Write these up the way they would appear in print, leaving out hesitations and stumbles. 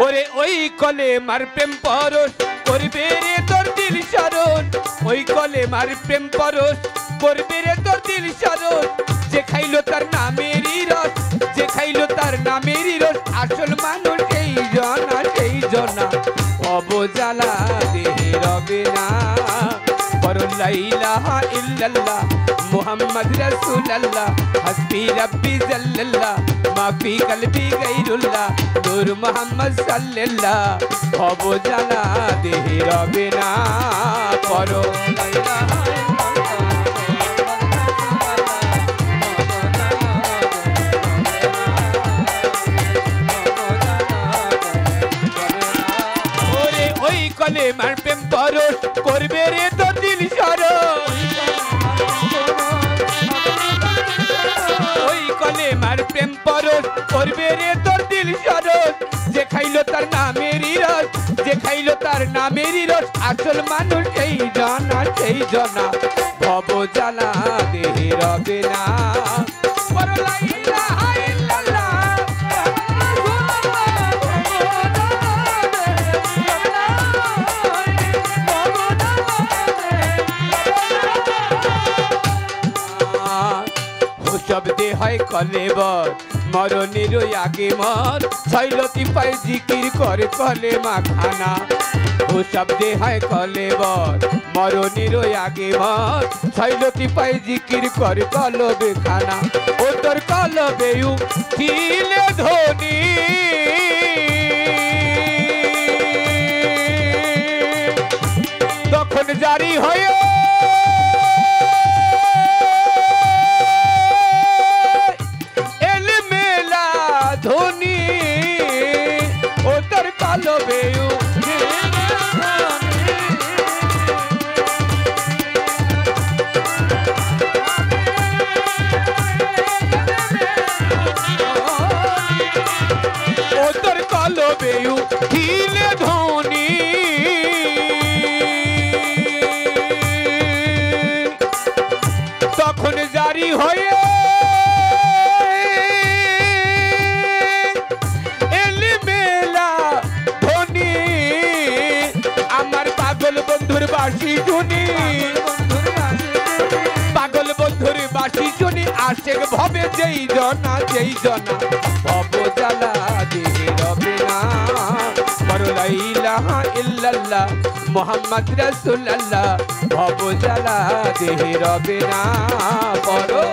ওরে ওই কলেমার প্রেম পরশ করবে রে তোর দিল শরণ ওই কলেমার প্রেম পরশ করবে রে তোর দিল শরণ যে খাইলো তার নামেরই রস যে খাইলো তার নামেরই রস আসল মানুষ সেই জনা অবজালা দেহে রবে না পড়ো লা ইলাহা ইল্লাল্লাহ মুহাম্মদ রাসূলুল্লাহ হাসবি রাব্বি জাল্লাল্লাহ মাফি কলবি গায়রুল্লাহ নূর মুহাম্মদ সাল্লাল্লাহ অবজালা দেহে রবে না পড়ো লা ইলাহা কলেমার প্রেম পরশ করবে রে তোর দিল শরণ ওই কলেমার প্রেম পরশ করবে রে তোর দিল শরণ যে খাইলো তার নামেরই রস যে খাইলো তার নামেরই রস আসল মানুষ সেই জনা ভব জ্বালা দেহে রবে না পড়ো লা ইলাহা ইল্লাল্লাহ শব্দে হয় কলেবর মরণের আগে মর ছয়লতি পায় জিকির করে কলেমা খানা ও শব্দে হয় কলেবর মরণের আগে মর ছয়লতি পায় জিকির করে কলবে খানা ও তোর কলবে উঠিলে ধ্বনি তখন জারি হয়ে ধনী ও তোর কলবে ও তোর কলবে উঠিলে ধনী তখন জারি হয়ে বাসি শুনি পাগল বন্ধুর বাসি শুনি আশেক ভবে যেই জনা ভব জ্বালা দেহে রবে না পড়ো লা ইলাহা ইল্লাল্লাহ মুহাম্মদ রাসূলুল্লাহ ভব জ্বালা দেহে রবে না পড়ো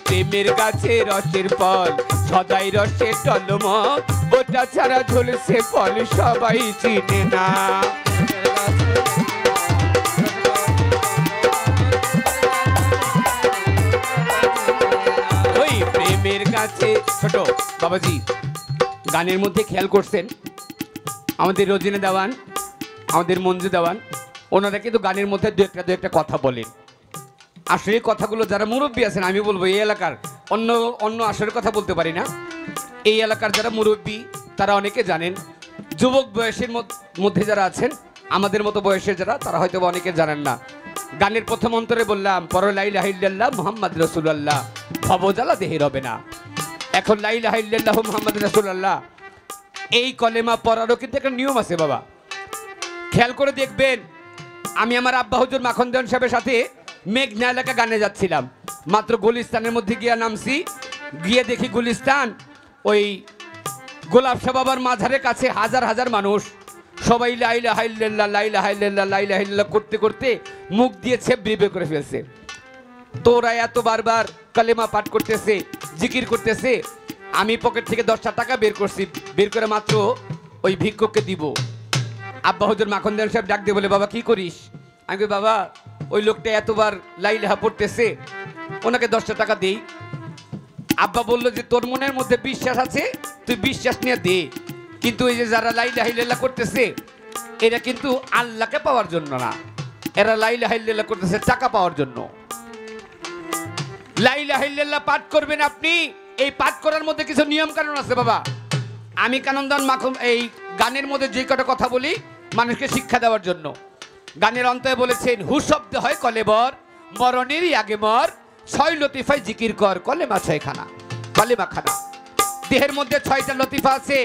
প্রেমের গাছে রসের ফল সদাই রসে টলম বোটা ছাড়া ঝুলছে ফল সবাই চিনে না ওই প্রেমের গাছে ছোট বাবাজি গানের মধ্যে খেয়াল করছেন আমাদের রোজিনা দেওয়ান আমাদের মঞ্জু দেওয়ান ওনারা কিন্তু গানের মধ্যে দু একটা কথা বলেন আসলে কথাগুলো যারা মুরব্বী আছেন আমি বলবো এই এলাকার অন্য আসরের কথা বলতে পারি না এই এলাকার যারা মুরব্বী তারা অনেকে জানেন যুবক বয়সের মধ্যে যারা আছেন আমাদের মতো বয়সের যারা তারা হয়তো অনেকে জানেন না গানের প্রথম অন্তরে বললাম পড়ো লা ইলাহা ইল্লাল্লাহ মুহাম্মদ রাসূলুল্লাহ ভব জ্বালা দেহে রবে না এখন লা ইলাহা ইল্লাল্লাহ মুহাম্মদ রাসূলুল্লাহ এই কলেমা পড়ারও কিন্তু একটা নিয়ম আছে বাবা খেয়াল করে দেখবেন আমি আমার আব্বা হুজুর মাখন দেওয়ান সাহেবের সাথে মেঘনা এলাকা গানে যাচ্ছিলাম মাত্র গুলিস্তানের মধ্যে গিয়ে নামছি গিয়ে দেখি গুলিস্তান ওই গোলাপ শাহ বাবার মাজারের কাছে হাজার হাজার মানুষ সবাই লা ইলাহা ইল্লাল্লাহ লা ইলাহা ইল্লাল্লাহ লা ইলাহা ইল্লাল্লাহ করতে করতে মুখ দিয়ে ছেবড়ে বের করে ফেলছে তোরা এত বারবার কালেমা পাঠ করতেছে জিকির করতেছে আমি পকেট থেকে 10টা টাকা বের করছি বের করে মাত্র ওই ভিক্ষুককে দিব আব্বা হুজুর মাখন দেওয়ান সাহেব ডাক দিয়ে বলে বাবা কি করিস আমি বাবা ওই লোকটা এতবার লা ইলাহা পড়তেছে ওনাকে 10টা টাকা দেই আব্বা বলল যে তোর মনের মধ্যে বিশ্বাস আছে তুই বিশ্বাস নিয়ে দে কিন্তু এই যে যারা লা ইলাহা ইল্লাল্লাহ করতেছে এরা কিন্তু আল্লাহকে পাওয়ার জন্য না এরা লা ইলাহা ইল্লাল্লাহ করতেছে টাকা পাওয়ার জন্য লা ইলাহা ইল্লাল্লাহ পাঠ করবেন আপনি এই পাঠ করার মধ্যে কিছু নিয়ম কানুন আছে বাবা আমি কানন্দান মাখন এই গানের মধ্যে যে কটা কথা বলি মানুষকে শিক্ষা দেওয়ার জন্য। গানের অন্তরে বলেছেন, হু শব্দ হয় কলেবর, মরণেরই আগে মর, ছয় লতিফায় জিকির কর, কলেমা ছয়খানা, কলেমা খানা। দেহের মধ্যে 6টা লতিফা আছে।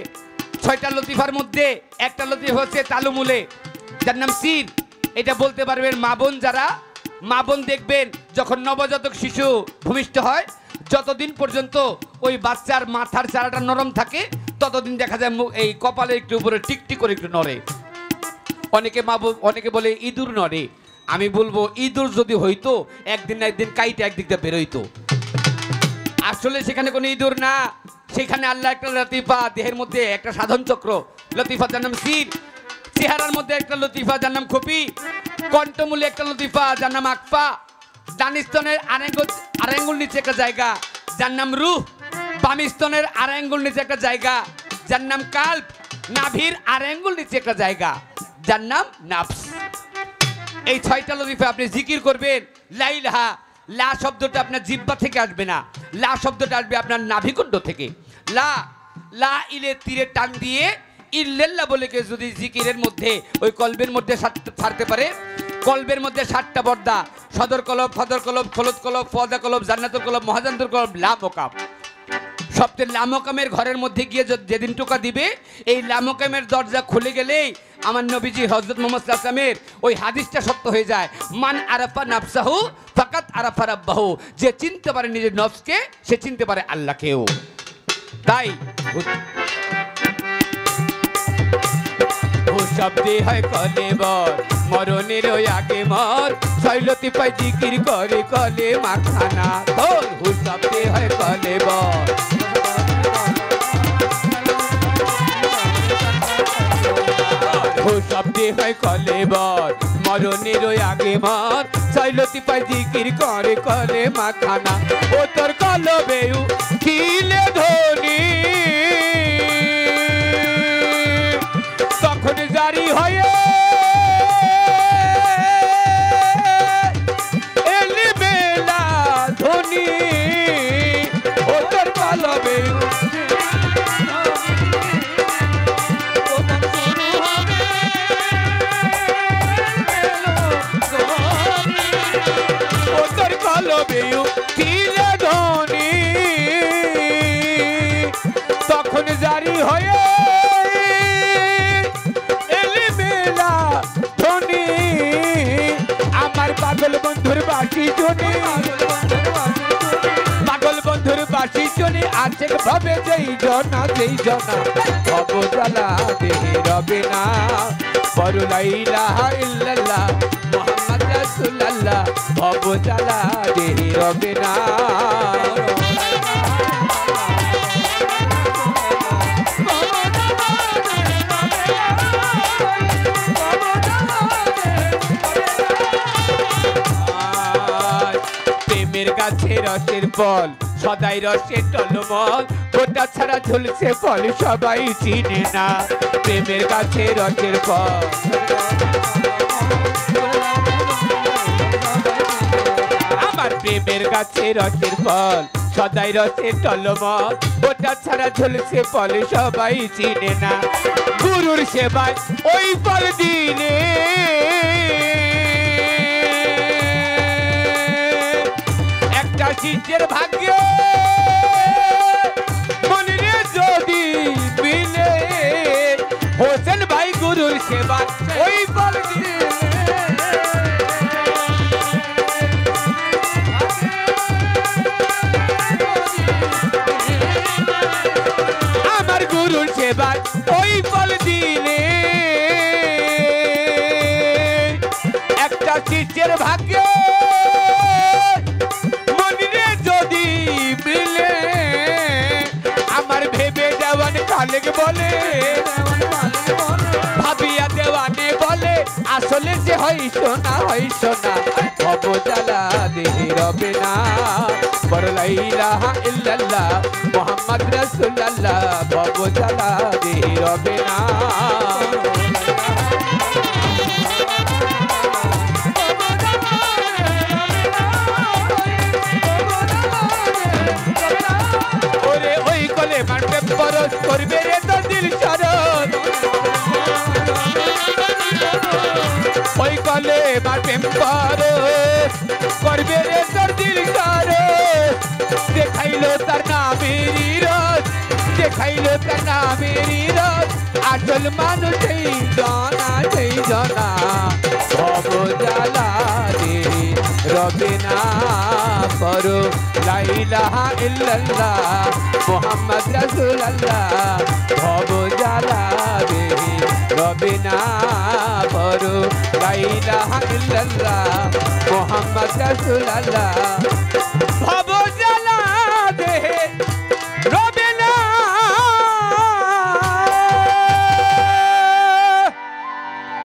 6টা লতিফার মধ্যে একটা লতিফা হচ্ছে তালুমুলে, যার নাম সির। এটা বলতে পারবেন মা বোন যারা, মা বোন দেখবেন যখন নবজাতক শিশু ভূমিষ্ঠ হয়, যতদিন পর্যন্ত ওই বাচ্চার মাথার চারাটা নরম থাকে ততদিন দেখা যায় এই কপালে একটু উপরে টিকটিক করে একটু নড়ে। অনেকে বলে ইঁদুর নড়ে। আমি বলবো ইঁদুর যদি হইতো একদিন না একদিন কাইটা একদিক দিয়ে বেরোইতো। আসলে সেখানে কোনো ইঁদুর না, সেখানে আল্লাহ একটা লতিফা, দেহের মধ্যে একটা সাধন চক্র লতিফা যার নাম সির, চেহারার মধ্যে একটা লতিফা যার নাম খপি, কণ্ঠমূলে একটা লতিফা যার নাম আকফা, ডান স্তনের আড়াই আঙ্গুল নিচে একটা জায়গা যার নাম রুহ, বাম স্তনের আড়াই আঙ্গুল নিচে একটা জায়গা যার নাম কাল্ব, নাভির আড়াই আঙ্গুল নিচে একটা জায়গা যার নাম নাফস। এই 6টা লতিফা আপনি জিকির করবেন। লা ইলাহা, লা শব্দটা আপনার জিহ্বা থেকে আসবে না, লা শব্দটা আসবে আপনার নাভিকুণ্ড থেকে। লা লা ইলে তীরে টান দিয়ে ইল্লাল্লাহ বলে কে যদি জিকিরের মধ্যে ওই কলবের মধ্যে ছাড়তে পারে, কলবের মধ্যে 7টা পর্দা, সদর কলব, ফদর কলব, খলদ কলব, ফদা কলব, জান্নাতুল কলব, মহাজান্তুল কলব, লামকাম। সবচেয়ে লামকামের ঘরের মধ্যে গিয়ে যেদিন টোকা দিবে, এই লামকামের দরজা খুলে গেলেই আমার নবীজি হযরত মুহাম্মদ সাল্লাল্লাহু আলাইহি ওয়াসাল্লামের ওই হাদিসটা সত্য হয়ে যায়, মান আরাফা নাফসাহু ফাকাত আরাফা রাব্বাহু। যে চিনতে পারে নিজের নফসকে, সে চিনতে পারে আল্লাহকেও। তাই ও শব্দে হয় কলেবর, মরণের আগে মর, 6 লতিফায় জিকির করে কলেমা খানা। তোর হু শব্দে হয় কলেবর, হু শব্দে হয় কলেবর, মরণের আগে মর, 6 লতিফায় জিকির করে কলেমা খানা। ও তোর কলবে খিলে ধনি, তখন জারি হয়ে এলি বেলা ধনি। ও তোর কলবে খিলে ধনি, তখন জারি হয়ে এলি বেলা ধনি। আমার পাগল বন্ধুর বাসি জনি, পাগল বন্ধুর বাসি জনি আছে ভাবে যেই জনা, যেই জনা ভব জ্বালা দেহে রবে না। বড় লা ইলাহা ইল্লাল্লাহ মুহাম্মদ রাসূলুল্লাহ, ভব জ্বালা দেহে রবে না। প্রেমের গাছে রসের ফল, সদাই রসের টলমল, গোটা ছাড়া ঝুলছে ফল সবাই চিনে না। প্রেমের গাছে রসের ফল, আমার প্রেমের গাছে রসের ফল, সদাই রসের টলমল, গোটা ছাড়া ঝুলছে ফল সবাই চিনে না। গুরুর সেবায় ওই ফল দিনে একটা শিষ্যের ভাগ্য মনে যদি মিলে, হোসেন ভাই গুরুর সেবা ওই ফল দিনে। আমার গুরুর সেবা ওই ফল দিনে, একটা শিষ্যের ভাগ্য মনে যদি মিলে। আমার ভেবে দেওয়ান খালেক বলে, ভাবিয়া দেওয়ানে বলে, আসলে যে হয় সোনা, হয় সোনা। ভব জ্বালা দেহে রবে না, বড় লা ইলাহা ইল্লাল্লাহ মুহাম্মদ রাসূলুল্লাহ, ভব জ্বালা দেহে রবে না। ওরে ওই কলে মারবে পরশ করবে রে তো দিল শরৎ, দেখাইল তার নামেরই রস আসল মানুষ সেই জনা ভব জ্বালা রে রবে না করো লা ইলাহা ইল্লাল্লাহ মুহাম্মদ রাসূলুল্লাহ ভব জ্বালা রে রবে না করো লা ইলাহা ইল্লাল্লাহ মুহাম্মদ রাসূলুল্লাহ